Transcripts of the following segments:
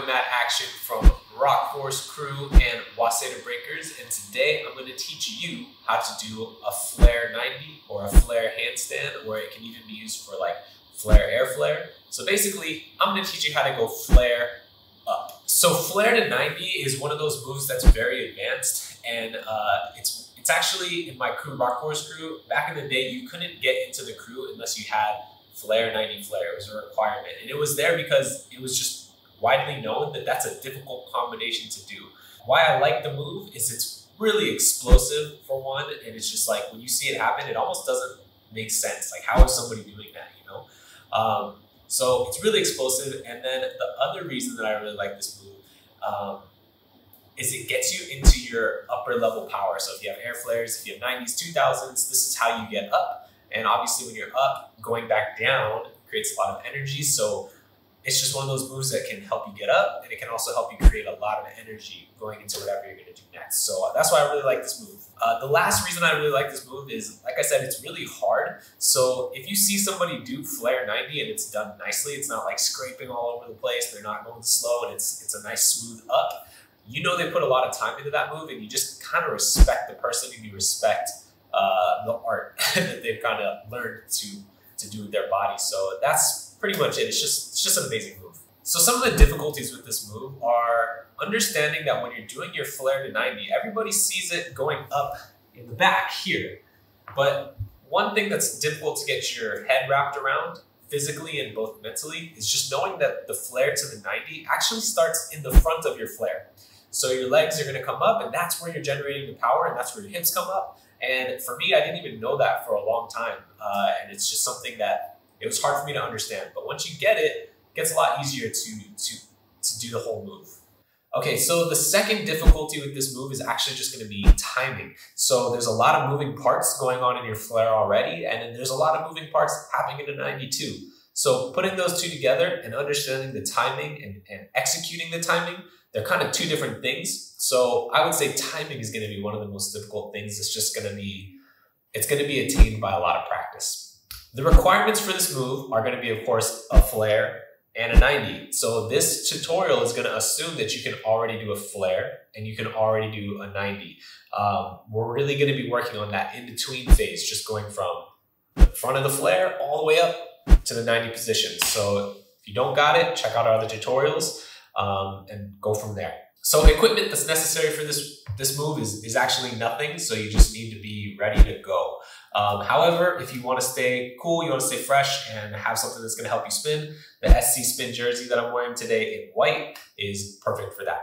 Matt Action from Rock Force Crew and Waseda Breakers, and today I'm going to teach you how to do a flare 90 or a flare handstand, or it can even be used for like flare air flare. So basically, I'm going to teach you how to go flare up. So flare to 90 is one of those moves that's very advanced, and it's actually in my crew, Rock Force Crew. Back in the day, you couldn't get into the crew unless you had flare 90 flare. It was a requirement, and it was there because it was just widely known that that's a difficult combination to do. Why I like the move is it's really explosive for one, and it's just like when you see it happen, it almost doesn't make sense. Like, how is somebody doing that, you know? So it's really explosive, and then the other reason that I really like this move is it gets you into your upper level power. So if you have air flares, if you have 90s, 2000s, this is how you get up. And obviously when you're up, going back down creates a lot of energy. So it's just one of those moves that can help you get up, and it can also help you create a lot of energy going into whatever you're going to do next. So that's why I really like this move. The last reason I really like this move is, like I said, it's really hard. So if you see somebody do flare 90 and it's done nicely, it's not like scraping all over the place, they're not going slow, and it's a nice smooth up, you know they put a lot of time into that move, and you just kind of respect the person, and you respect the art that they've kind of learned to do with their body. So that's pretty much it. It's just an amazing move. So some of the difficulties with this move are understanding that when you're doing your flare to 90, everybody sees it going up in the back here. But one thing that's difficult to get your head wrapped around physically and both mentally is just knowing that the flare to the 90 actually starts in the front of your flare. So your legs are going to come up, and that's where you're generating the power, and that's where your hips come up. And for me, I didn't even know that for a long time. And it's just something that it was hard for me to understand. But once you get it, it gets a lot easier to do the whole move. Okay, so the second difficulty with this move is actually just going to be timing. So there's a lot of moving parts going on in your flare already, and then there's a lot of moving parts happening in a 92. So putting those two together and understanding the timing and executing the timing, they're kind of two different things. So I would say timing is going to be one of the most difficult things. It's going to be attained by a lot of practice. The requirements for this move are going to be, of course, a flare and a 90. So this tutorial is going to assume that you can already do a flare and you can already do a 90. We're really going to be working on that in-between phase, just going from the front of the flare all the way up to the 90 position. So if you don't got it, check out our other tutorials and go from there. So equipment that's necessary for this move is actually nothing. So you just need to be ready to go. However, if you want to stay cool, you want to stay fresh and have something that's going to help you spin, the SC Spin jersey that I'm wearing today in white is perfect for that.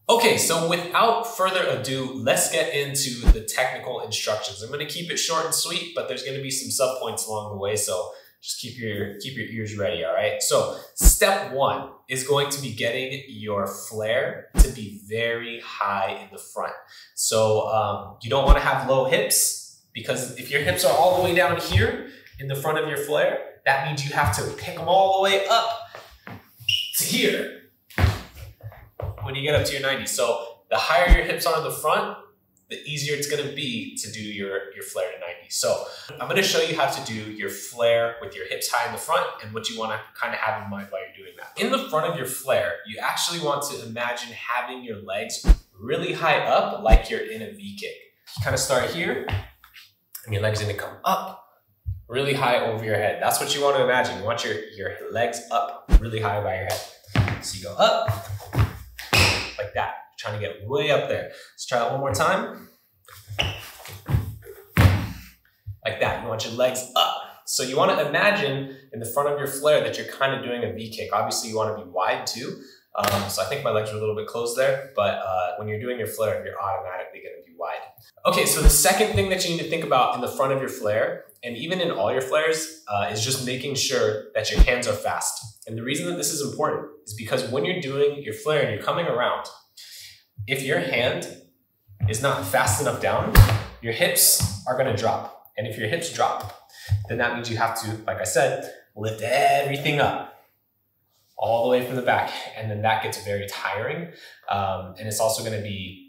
Okay, so without further ado, let's get into the technical instructions. I'm going to keep it short and sweet, but there's going to be some sub points along the way. So just keep your ears ready, all right? So step one is going to be getting your flare to be very high in the front. So you don't want to have low hips, because if your hips are all the way down here in the front of your flare, that means you have to pick them all the way up to here when you get up to your 90. So the higher your hips are in the front, the easier it's going to be to do your flare to 90. So I'm going to show you how to do your flare with your hips high in the front and what you want to kind of have in mind while you're doing that. In the front of your flare, you actually want to imagine having your legs really high up, like you're in a V kick. You kind of start here, and your legs are going to come up really high over your head. That's what you want to imagine. You want your legs up really high by your head. So you go up like that. Trying to get way up there. Let's try that one more time. Like that. You want your legs up. So you want to imagine in the front of your flare that you're kind of doing a V kick. Obviously you want to be wide too. So I think my legs are a little bit closed there, but when you're doing your flare, you're automatically going to be wide. Okay, so the second thing that you need to think about in the front of your flare, and even in all your flares, is just making sure that your hands are fast. And the reason that this is important is because when you're doing your flare and you're coming around, if your hand is not fast enough down, your hips are going to drop. And if your hips drop, then that means you have to, like I said, lift everything up all the way from the back. And then that gets very tiring. And it's also going to be,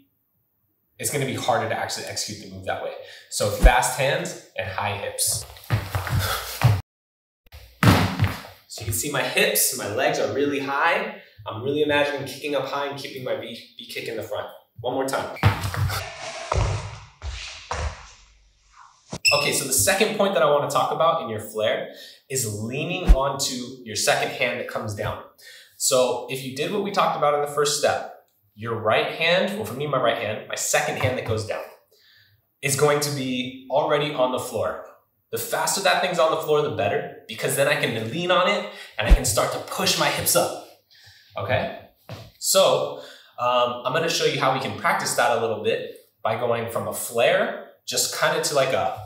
harder to actually execute the move that way. So fast hands and high hips. So you can see my hips, my legs are really high. I'm really imagining kicking up high and keeping my V kick in the front. One more time. Okay, so the second point that I want to talk about in your flare is leaning onto your second hand that comes down. So if you did what we talked about in the first step, your right hand, well for me, my right hand, my second hand that goes down, is going to be already on the floor. The faster that thing's on the floor, the better, because then I can lean on it and I can start to push my hips up, okay? So I'm gonna show you how we can practice that a little bit by going from a flare, just kind of to like a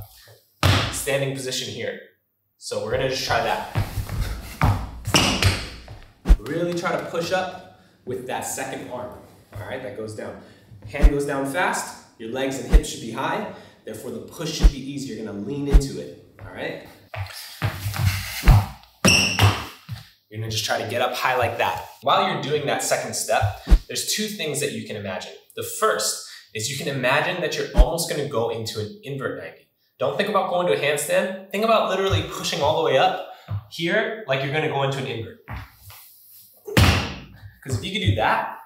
standing position here. So we're gonna just try that. Really try to push up with that second arm, all right, that goes down. Hand goes down fast, your legs and hips should be high, therefore the push should be easy. You're gonna lean into it, all right? You're gonna just try to get up high like that. While you're doing that second step, there's two things that you can imagine. The first is you can imagine that you're almost gonna go into an invert 90. Don't think about going to a handstand. Think about literally pushing all the way up here like you're gonna go into an invert. Because if you can do that,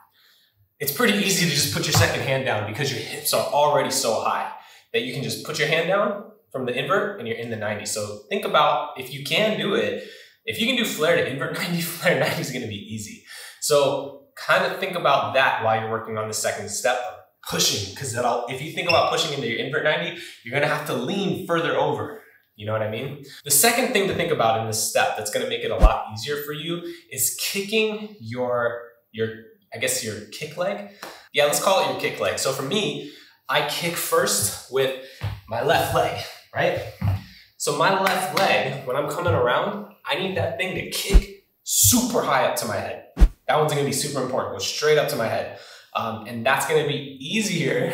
it's pretty easy to just put your second hand down because your hips are already so high that you can just put your hand down from the invert and you're in the 90. So think about, if you can do it, if you can do flare to invert 90, flare 90 is gonna be easy. So kind of think about that while you're working on the second step, pushing, because if you think about pushing into your invert 90, you're gonna have to lean further over. You know what I mean? The second thing to think about in this step that's gonna make it a lot easier for you is kicking your kick leg. Yeah, let's call it your kick leg. So for me, I kick first with my left leg, right? So my left leg, when I'm coming around, I need that thing to kick super high up to my head. That one's gonna be super important, go straight up to my head. And that's gonna be easier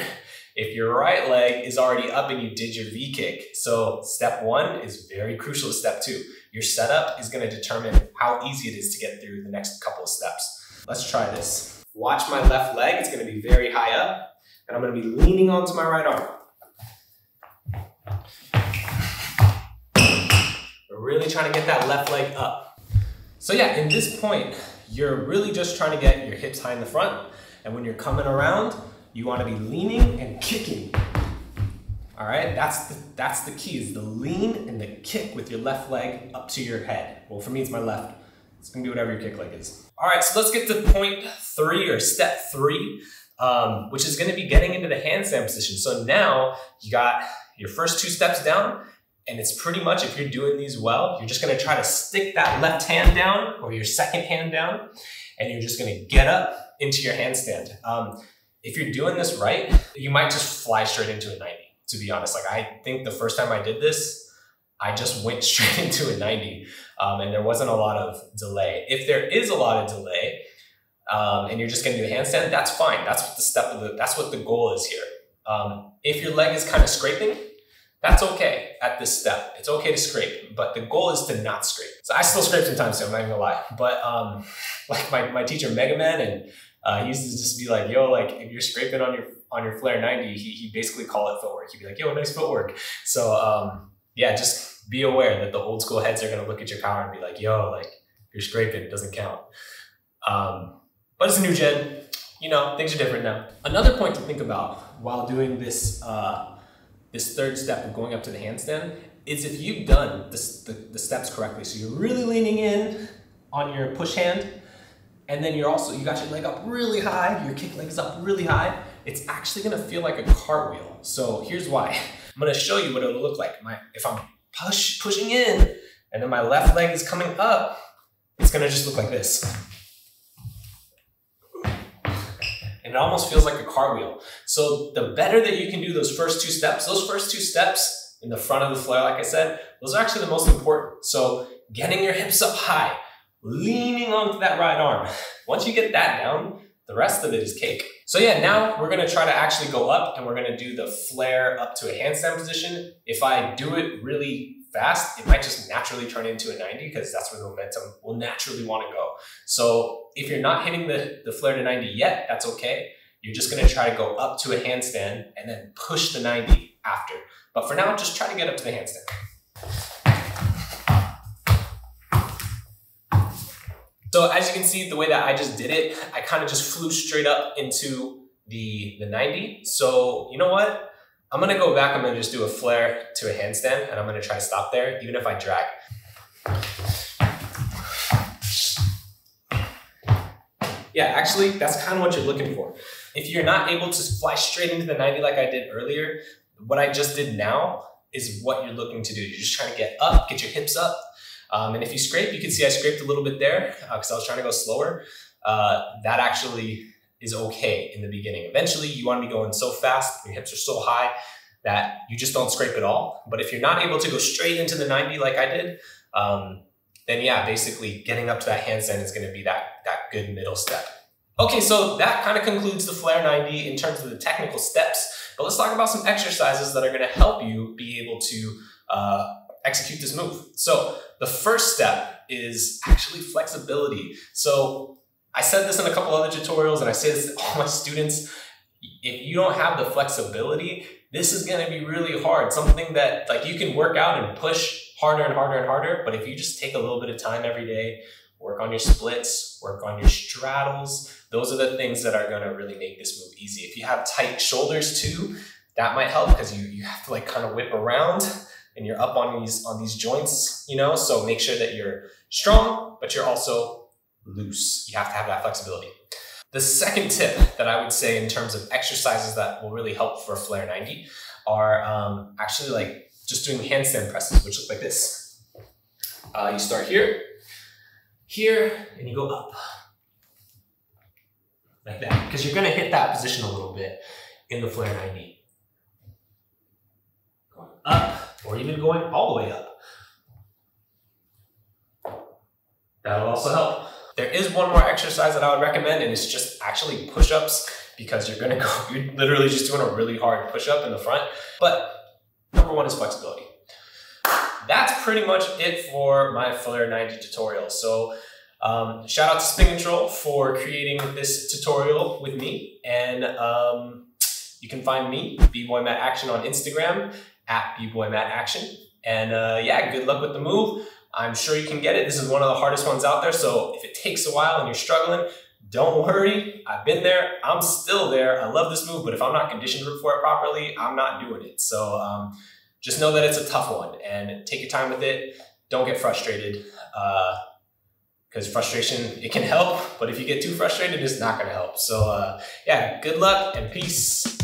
if your right leg is already up and you did your V kick. So step one is very crucial to step two. Your setup is gonna determine how easy it is to get through the next couple of steps. Let's try this. Watch my left leg, it's gonna be very high up, and I'm gonna be leaning onto my right arm. We're really trying to get that left leg up. So yeah, in this point, you're really just trying to get your hips high in the front, and when you're coming around, you wanna be leaning and kicking. All right, that's the key, is the lean and the kick with your left leg up to your head. Well, for me, it's my left. It's gonna be whatever your kick leg is. All right, so let's get to point 3 or step 3, which is gonna be getting into the handstand position. So now you got your first 2 steps down, and it's pretty much, if you're doing these well, you're just gonna try to stick that left hand down or your second hand down, and you're just gonna get up into your handstand. If you're doing this right, you might just fly straight into a 90, to be honest. Like, I think the first time I did this, I just went straight into a 90, and there wasn't a lot of delay. If there is a lot of delay, and you're just gonna do a handstand, that's fine. That's what the goal is here. If your leg is kind of scraping, that's okay at this step. It's okay to scrape, but the goal is to not scrape. So I still scrape sometimes, so I'm not even gonna lie. But like my teacher Mega Man, and he used to just be like, yo, like if you're scraping on your flare 90, he basically call it footwork. He'd be like, yo, nice footwork. So yeah, just be aware that the old school heads are gonna look at your power and be like, yo, like if you're scraping, it doesn't count. But it's a new gen, you know, things are different now. Another point to think about while doing this this third step of going up to the handstand is if you've done the steps correctly. So you're really leaning in on your push hand, and then you got your leg up really high, your kick leg is up really high, it's actually gonna feel like a cartwheel. So here's why. I'm gonna show you what it'll look like. If I'm pushing in, and then my left leg is coming up, it's gonna just look like this. And it almost feels like a cartwheel. So the better that you can do those first 2 steps in the front of the flare, like I said, those are actually the most important. So getting your hips up high, leaning onto that right arm. Once you get that down, the rest of it is cake. So yeah, now we're gonna try to actually go up, and we're gonna do the flare up to a handstand position. If I do it really fast, it might just naturally turn into a 90 because that's where the momentum will naturally want to go. So if you're not hitting the flare to 90 yet, that's okay. You're just going to try to go up to a handstand and then push the 90 after. But for now, just try to get up to the handstand. So as you can see, the way that I just did it, I kind of just flew straight up into the 90. So you know what? I'm gonna go back, I'm gonna just do a flare to a handstand, and I'm gonna try to stop there, even if I drag. Yeah, actually, that's kind of what you're looking for. If you're not able to fly straight into the 90 like I did earlier, what I just did now is what you're looking to do. You're just trying to get up, get your hips up. And if you scrape, you can see I scraped a little bit there because I was trying to go slower. That actually is okay in the beginning. Eventually, you want to be going so fast, your hips are so high that you just don't scrape at all. But if you're not able to go straight into the 90 like I did, then yeah, basically getting up to that handstand is going to be that good middle step. Okay, so that kind of concludes the Flare 90 in terms of the technical steps, but let's talk about some exercises that are going to help you be able to execute this move. So the first step is actually flexibility. So I said this in a couple other tutorials, and I say this to all my students: if you don't have the flexibility, this is going to be really hard. Something that like you can work out and push harder and harder and harder, but if you just take a little bit of time every day, work on your splits, work on your straddles, those are the things that are going to really make this move easy. If you have tight shoulders too, that might help because you have to like kind of whip around and you're up on these joints, you know, so make sure that you're strong, but you're also loose. You have to have that flexibility. The second tip that I would say in terms of exercises that will really help for Flare 90 are actually like just doing handstand presses, which look like this. You start here, and you go up. Like that, because you're gonna hit that position a little bit in the Flare 90. Going up, or even going all the way up. That'll also help. There is one more exercise that I would recommend, and it's just actually push-ups, because you're literally just doing a really hard push-up in the front. But number one is flexibility. That's pretty much it for my Flare 90 tutorial. So shout out to Spin Control for creating this tutorial with me. And you can find me, Bboy Matt Action, on Instagram, at Bboy Matt Action. And yeah, good luck with the move. I'm sure you can get it. This is one of the hardest ones out there. So if it takes a while and you're struggling, don't worry. I've been there. I'm still there. I love this move, but if I'm not conditioned for it properly, I'm not doing it. So just know that it's a tough one and take your time with it. Don't get frustrated. Because frustration, it can help, but if you get too frustrated, it's not gonna help. So yeah, good luck and peace.